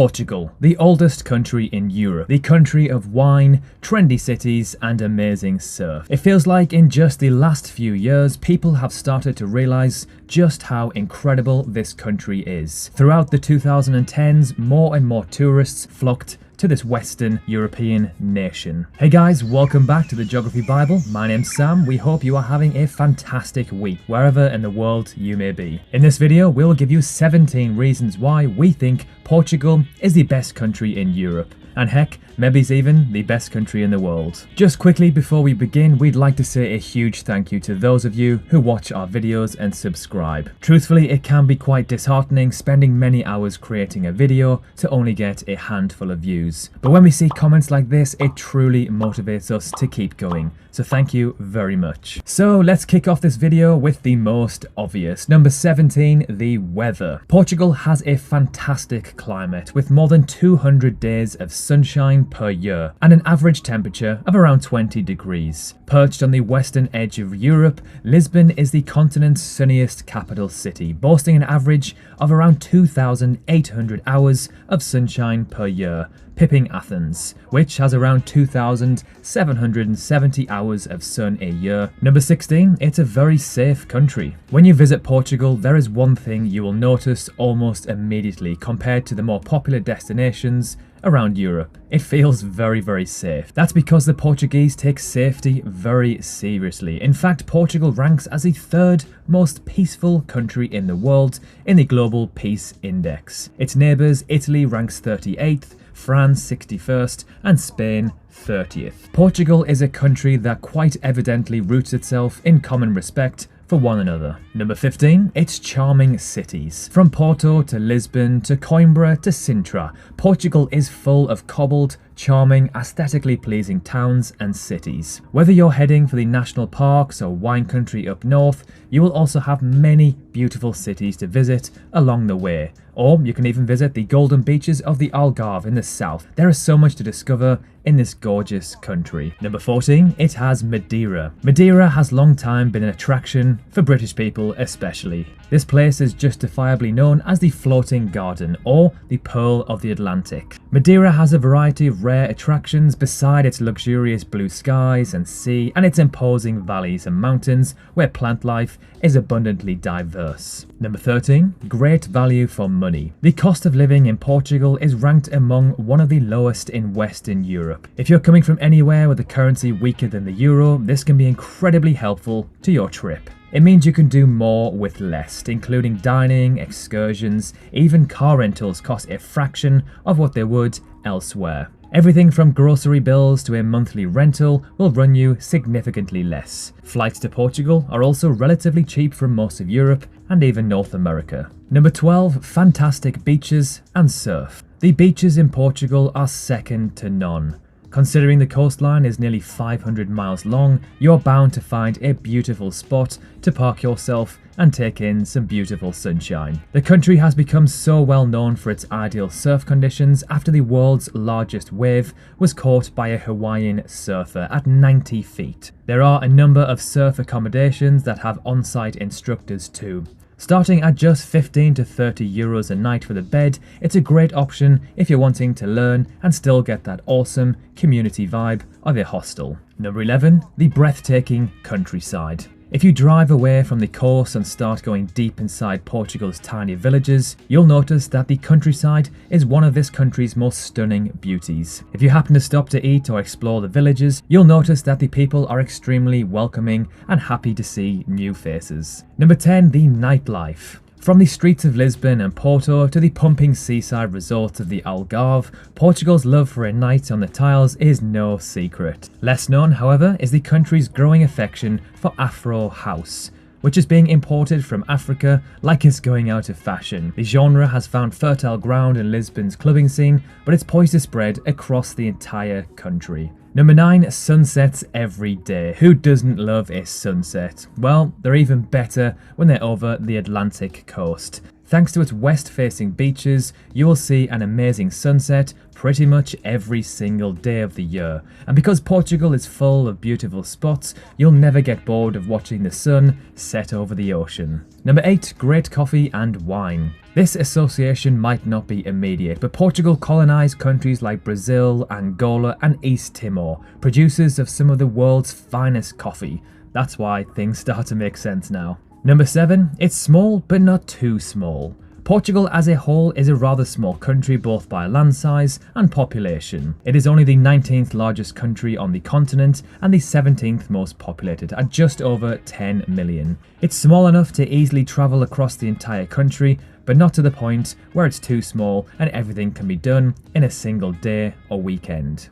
Portugal, the oldest country in Europe, the country of wine, trendy cities and amazing surf. It feels like in just the last few years, people have started to realise just how incredible this country is. Throughout the 2010s, more and more tourists flocked to this Western European nation. Hey guys, welcome back to the Geography Bible. My name's Sam. We hope you are having a fantastic week, wherever in the world you may be. In this video, we'll give you 17 reasons why we think Portugal is the best country in Europe. And heck, maybe it's even the best country in the world. Just quickly before we begin, we'd like to say a huge thank you to those of you who watch our videos and subscribe. Truthfully, it can be quite disheartening spending many hours creating a video to only get a handful of views. But when we see comments like this, it truly motivates us to keep going. So thank you very much. So let's kick off this video with the most obvious. Number 17, the weather. Portugal has a fantastic climate with more than 200 days of sunshine per year and an average temperature of around 20 degrees. Perched on the western edge of Europe, Lisbon is the continent's sunniest capital city, boasting an average of around 2,800 hours of sunshine per year, pipping Athens, which has around 2,770 hours of sun a year. Number 16, it's a very safe country. When you visit Portugal, there is one thing you will notice almost immediately compared to the more popular destinations around Europe. It feels very, very safe. That's because the Portuguese take safety very seriously. In fact, Portugal ranks as the third most peaceful country in the world in the Global Peace Index. Its neighbours, Italy, ranks 38th, France 61st, and Spain 30th. Portugal is a country that quite evidently roots itself in common respect for one another. Number 15, its charming cities. From Porto to Lisbon to Coimbra to Sintra, Portugal is full of cobbled, charming, aesthetically pleasing towns and cities. Whether you're heading for the national parks or wine country up north, you will also have many beautiful cities to visit along the way. Or you can even visit the golden beaches of the Algarve in the south. There is so much to discover in this gorgeous country. Number 14, it has Madeira. Madeira has long time been an attraction for British people especially. This place is justifiably known as the Floating Garden or the Pearl of the Atlantic. Madeira has a variety of rare attractions beside its luxurious blue skies and sea and its imposing valleys and mountains where plant life is abundantly diverse. Number 13, great value for money. The cost of living in Portugal is ranked among one of the lowest in Western Europe. If you're coming from anywhere with a currency weaker than the euro, this can be incredibly helpful to your trip. It means you can do more with less, including dining, excursions, even car rentals cost a fraction of what they would elsewhere. Everything from grocery bills to a monthly rental will run you significantly less. Flights to Portugal are also relatively cheap from most of Europe and even North America. Number 12, fantastic beaches and surf. The beaches in Portugal are second to none. Considering the coastline is nearly 500 miles long, you're bound to find a beautiful spot to park yourself and take in some beautiful sunshine. The country has become so well known for its ideal surf conditions after the world's largest wave was caught by a Hawaiian surfer at 90 feet. There are a number of surf accommodations that have on-site instructors too. Starting at just 15 to 30 euros a night for the bed, it's a great option if you're wanting to learn and still get that awesome community vibe of a hostel. Number 11, the breathtaking countryside. If you drive away from the coast and start going deep inside Portugal's tiny villages, you'll notice that the countryside is one of this country's most stunning beauties. If you happen to stop to eat or explore the villages, you'll notice that the people are extremely welcoming and happy to see new faces. Number 10, the nightlife. From the streets of Lisbon and Porto to the pumping seaside resorts of the Algarve, Portugal's love for a night on the tiles is no secret. Less known, however, is the country's growing affection for Afro House, which is being imported from Africa like it's going out of fashion. The genre has found fertile ground in Lisbon's clubbing scene, but it's poised to spread across the entire country. Number 9, sunsets every day. Who doesn't love a sunset? Well, they're even better when they're over the Atlantic coast. Thanks to its west-facing beaches, you will see an amazing sunset pretty much every single day of the year. And because Portugal is full of beautiful spots, you'll never get bored of watching the sun set over the ocean. Number 8, great coffee and wine. This association might not be immediate, but Portugal colonised countries like Brazil, Angola and East Timor, producers of some of the world's finest coffee. That's why things start to make sense now. Number 7, it's small but not too small. Portugal as a whole is a rather small country both by land size and population. It is only the 19th largest country on the continent and the 17th most populated at just over 10 million. It's small enough to easily travel across the entire country, but not to the point where it's too small and everything can be done in a single day or weekend.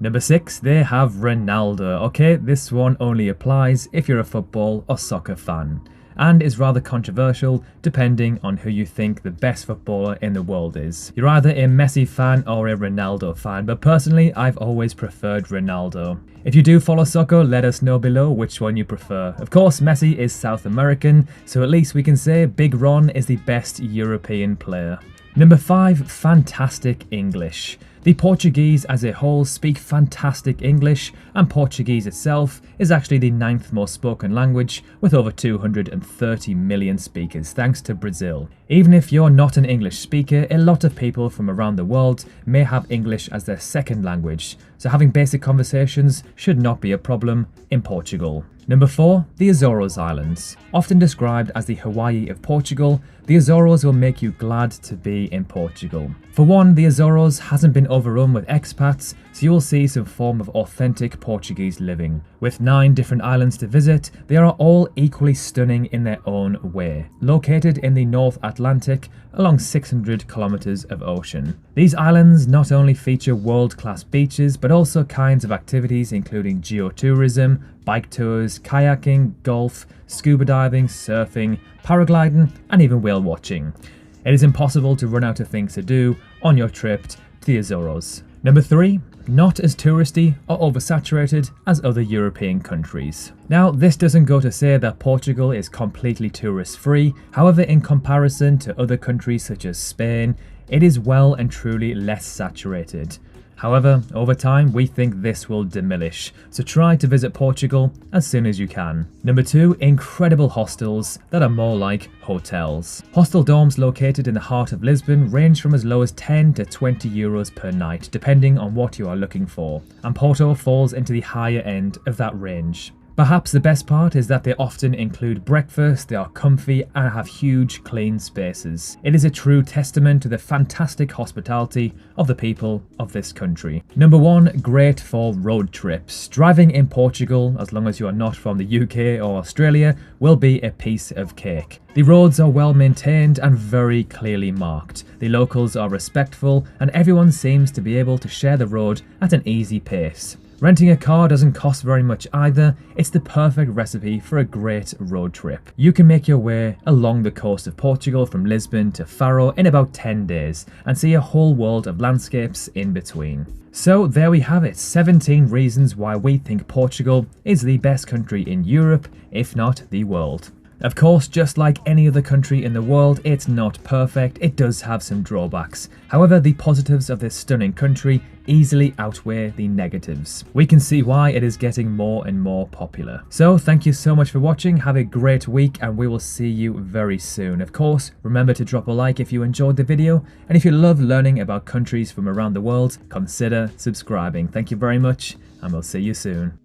Number 6, they have Ronaldo. Okay, this one only applies if you're a football or soccer fan, and is rather controversial depending on who you think the best footballer in the world is. You're either a Messi fan or a Ronaldo fan, but personally I've always preferred Ronaldo. If you do follow soccer, let us know below which one you prefer. Of course, Messi is South American, so at least we can say Big Ron is the best European player. Number 5, fantastic English. The Portuguese as a whole speak fantastic English, and Portuguese itself is actually the 9th most spoken language with over 230 million speakers thanks to Brazil. Even if you're not an English speaker, a lot of people from around the world may have English as their second language, so having basic conversations should not be a problem in Portugal. Number 4, the Azores Islands. Often described as the Hawaii of Portugal, the Azores will make you glad to be in Portugal. For one, the Azores hasn't been overrun with expats, so you will see some form of authentic Portuguese living. With 9 different islands to visit, they are all equally stunning in their own way. Located in the North Atlantic, along 600 kilometers of ocean. These islands not only feature world-class beaches, but also kinds of activities including geotourism, bike tours, kayaking, golf, scuba diving, surfing, paragliding, and even whale watching. It is impossible to run out of things to do on your trip to the Azores. Number 3, not as touristy or oversaturated as other European countries. Now, this doesn't go to say that Portugal is completely tourist free. However, in comparison to other countries such as Spain, it is well and truly less saturated. However, over time, we think this will diminish, so try to visit Portugal as soon as you can. Number 2, incredible hostels that are more like hotels. Hostel dorms located in the heart of Lisbon range from as low as 10 to 20 euros per night, depending on what you are looking for, and Porto falls into the higher end of that range. Perhaps the best part is that they often include breakfast, they are comfy and have huge clean spaces. It is a true testament to the fantastic hospitality of the people of this country. Number 1, great for road trips. Driving in Portugal, as long as you are not from the UK or Australia, will be a piece of cake. The roads are well maintained and very clearly marked. The locals are respectful and everyone seems to be able to share the road at an easy pace. Renting a car doesn't cost very much either. It's the perfect recipe for a great road trip. You can make your way along the coast of Portugal from Lisbon to Faro in about 10 days and see a whole world of landscapes in between. So there we have it, 17 reasons why we think Portugal is the best country in Europe, if not the world. Of course, just like any other country in the world, it's not perfect, it does have some drawbacks. However, the positives of this stunning country easily outweigh the negatives. We can see why it is getting more and more popular. So thank you so much for watching, have a great week and we will see you very soon. Of course, remember to drop a like if you enjoyed the video, and if you love learning about countries from around the world, consider subscribing. Thank you very much and we'll see you soon.